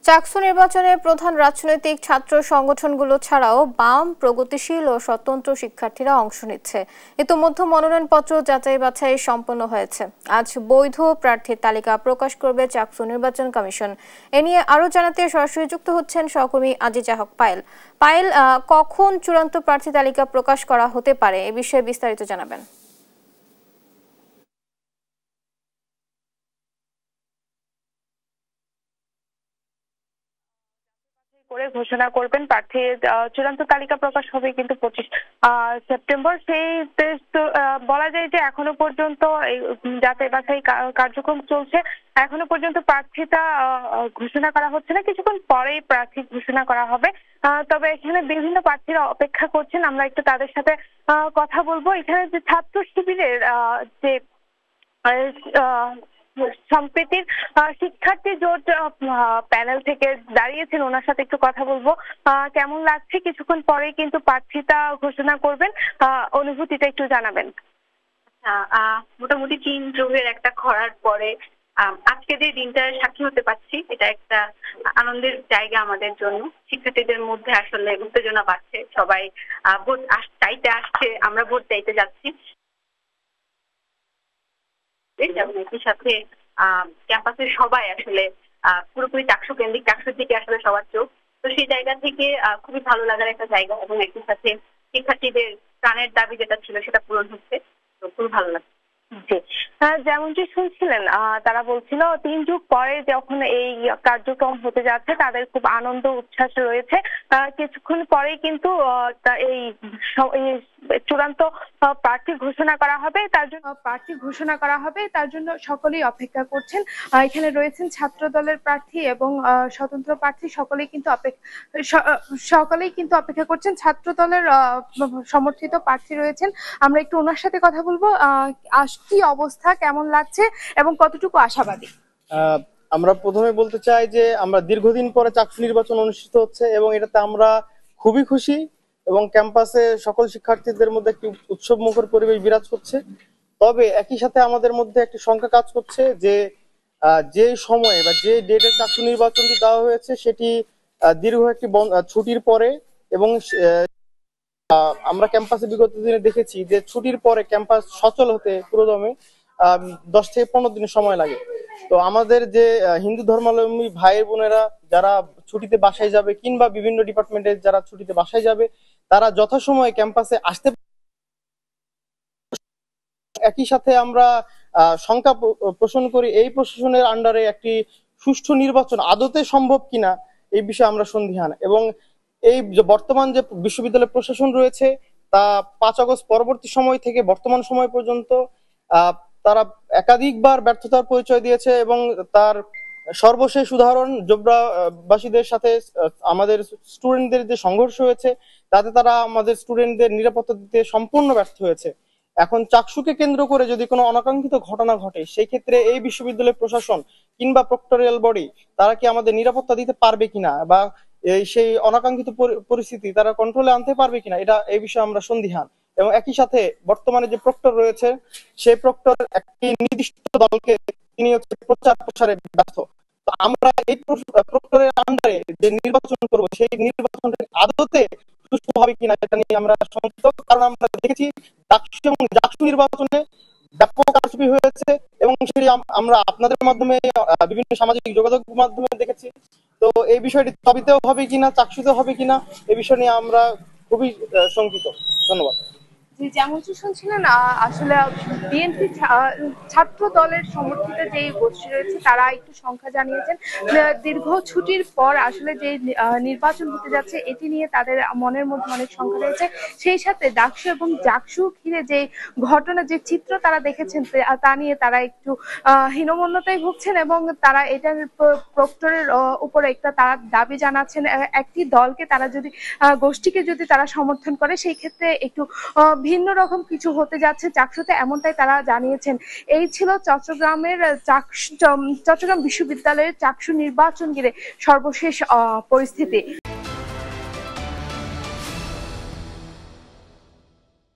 চাকসু নির্বাচনে প্রধান রাজনৈতিক ছাত্র সংগঠনগুলো ছাড়াও বাম, প্রগতিশীল ও স্বতন্ত্র শিক্ষার্থীরা অংশ নিচ্ছে। ইতোমধ্যে মনোনয়নপত্র যাচাই বাছাই সম্পন্ন হয়েছে। আজ বৈধ প্রার্থীর তালিকা প্রকাশ করবে চাকসু নির্বাচন কমিশন। এ নিয়ে আরো জানাতে সরাসরি যুক্ত হচ্ছেন সহকর্মী আজিজা হক পায়েল। পায়েল, কখন চূড়ান্ত প্রার্থী তালিকা প্রকাশ করা হতে পারে, এ বিষয়ে বিস্তারিত জানাবেন। করে ঘোষণা করবেন প্রার্থীর চূড়ান্ত তালিকা প্রকাশ হবে কিন্তু 25 সেপ্টেম্বর। সেই বলা যায় যে এখনো পর্যন্ত এই যাচাই বাছাই কার্যক্রম চলছে। এখনো পর্যন্ত প্রার্থীতা ঘোষণা করা হচ্ছে না, কিছুক্ষণ পরেই প্রার্থী ঘোষণা করা হবে। তবে এখানে বিভিন্ন প্রার্থীরা অপেক্ষা করছেন, আমরা একটু তাদের সাথে কথা বলবো। এখানে যে ছাত্র শিবিরের যে সম্প্রীতির শিক্ষার্থী জোট প্যানেল থেকে দাঁড়িয়েছেন, ওনার সাথে একটু কথা বলবো। কেমন লাগছে? কিছুক্ষণ পরেই কিন্তু প্রার্থীতা ঘোষণা করবেন, অনুভূতিটা একটু জানাবেন। মোটামুটি 3 যুগের একটা খরার পরে আজকে যে দিনটার সাক্ষী হতে পারছি, এটা একটা আনন্দের জায়গা আমাদের জন্য। শিক্ষার্থীদের মধ্যে আসলে উত্তেজনা বাড়ছে, সবাই ভোট চাইতে আসছে, আমরা ভোট চাইতে যাচ্ছি। একই সাথে ক্যাম্পাসের সবাই আসলে পুরোপুরি চাকসু কেন্দ্রিক, চাকসুর দিকে আসলে সবার চোখ। তো সেই জায়গা থেকে খুবই ভালো লাগার একটা জায়গা, এবং একই সাথে শিক্ষার্থীদের প্রাণের দাবি যেটা ছিল সেটা পূরণ হচ্ছে, তো খুবই ভালো লাগছে। জি, যেমনটি শুনছিলেন, তারা বলছিল 3 যুগ পরে যখন এই কার্যক্রম হতে যাচ্ছে তাদের খুব আনন্দ উচ্ছ্বাস রয়েছে। কিছুক্ষণ পরেই কিন্তু এই চূড়ান্ত প্রার্থী ঘোষণা করা হবে। তার জন্য সকলেই অপেক্ষা করছেন। এখানে রয়েছেন ছাত্র দলের প্রার্থী এবং স্বতন্ত্র প্রার্থী, সকলেই কিন্তু অপেক্ষা করছেন। ছাত্র দলের সমর্থিত প্রার্থী রয়েছেন, আমরা একটু ওনার সাথে কথা বলবো। কি অবস্থা, কেমন লাগছে এবং কতটুকু আশাবাদী? আমরা প্রথমে বলতে চাই যে আমরা দীর্ঘদিন পরে চাকসু নির্বাচন অনুষ্ঠিত হচ্ছে এবং এটাতে আমরা খুবই খুশি, এবং ক্যাম্পাসে সকল শিক্ষার্থীদের মধ্যে একটি উৎসব মুখর পরিবেশ বিরাজ করছে। তবে একই সাথে আমাদের মধ্যে একটি শঙ্কা কাজ করছে যে যে সময়ে বা যে ডেটে চাকসু নির্বাচনটি দেওয়া হয়েছে সেটি দীর্ঘ একটি ছুটির পরে, এবং আমরা ক্যাম্পাসে বিগত দিনে দেখেছি যে ছুটির পরে ক্যাম্পাস সচল হতে পুরোদমে 10 থেকে 15 দিনের সময় লাগে। তো আমাদের যে হিন্দু ধর্মাবলম্বী ভাই বোনেরা যারা ছুটিতে বাসায় যাবে, কিংবা বিভিন্ন ডিপার্টমেন্টের যারা ছুটিতে বাসায় যাবে, তারা যথাসময়ে ক্যাম্পাসে আসতে। একই সাথে আমরা শঙ্কা পোষণ করি এই প্রশাসনের আন্ডারে একটি সুষ্ঠু নির্বাচন আদতে সম্ভব কিনা এই বিষয়ে আমরা সন্দিহান। এবং এই বর্তমান যে বিশ্ববিদ্যালয় প্রশাসন রয়েছে তা 5 আগস্ট পরবর্তী সময় থেকে বর্তমান সময় পর্যন্ত একাধিকবার ব্যর্থতার পরিচয় দিয়েছে, এবং তার সর্বশেষ উদাহরণ জোবরাবাসীদের সাথে আমাদের স্টুডেন্টদের যে সংঘর্ষ হয়েছে, তাতে তারা আমাদের স্টুডেন্টদের নিরাপত্তা দিতে সম্পূর্ণ ব্যর্থ হয়েছে। এখন চাকসুকে কেন্দ্র করে যদি কোনো অনাকাঙ্ক্ষিত ঘটনা ঘটে, সেই ক্ষেত্রে এই বিশ্ববিদ্যালয় প্রশাসন কিংবা প্রক্টরিয়াল বডি তারা কি আমাদের নিরাপত্তা দিতে পারবে কিনা, বা সেই অনাকাঙ্ক্ষিত পরিস্থিতি তারা কন্ট্রোলে আনতে পারবে কিনা, এই বিষয়ে আমরা সন্দিহান। এবং একই সাথে বর্তমানে যে প্রক্টর রয়েছে, সেই প্রক্টর একটি নির্দিষ্ট দলকে তিনি হচ্ছে প্রচার প্রসারে ব্যর্থ। তো আমরা এই প্রক্টরের আন্ডারে যে নির্বাচন করব, সেই নির্বাচনটা আদতে সুষ্ঠু হবে কিনা এটা নিয়ে আমরা শঙ্কিত। কারণ আমরা দেখেছি ডাকসু এবং জাকসু নির্বাচনে ব্যাপক কারচুপি হয়েছে, এবং সেটি আমরা আপনাদের মাধ্যমে বিভিন্ন সামাজিক যোগাযোগ মাধ্যমে দেখেছি। তো এই বিষয়টি তবিতেও হবে কিনা, চাকসুতে হবে কিনা, এই বিষয় নিয়ে আমরা খুবই শঙ্কিত। ধন্যবাদ। যেমনটি শুনছিলেন, আসলে বিএনপি ছাত্র দলের সমর্থিত যে গোষ্ঠী রয়েছে তারা একটু সংখ্যা জানিয়েছেন। দীর্ঘ ছুটির পর আসলে যে নির্বাচন হতে যাচ্ছে এটি নিয়ে তাদের মনের মধ্যে অনেক সংখ্যা রয়েছে। সেই সাথে ডাকসু এবং জাকসু ঘিরে যে ঘটনা, যে চিত্র তারা দেখেছেন, তা নিয়ে তারা একটু হীনমন্যতায় ভুগছেন, এবং তারা এটার প্রক্টরের উপরে একটা তারা দাবি জানাচ্ছেন। একটি দলকে তারা যদি গোষ্ঠীকে যদি তারা সমর্থন করে, সেই ক্ষেত্রে একটু ভিন্ন রকম কিছু হতে যাচ্ছে চাকসুতে, এমনটাই তারা জানিয়েছেন। এই ছিল চট্টগ্রাম বিশ্ববিদ্যালয়ের চাকসু নির্বাচন ঘিরে সর্বশেষ পরিস্থিতি।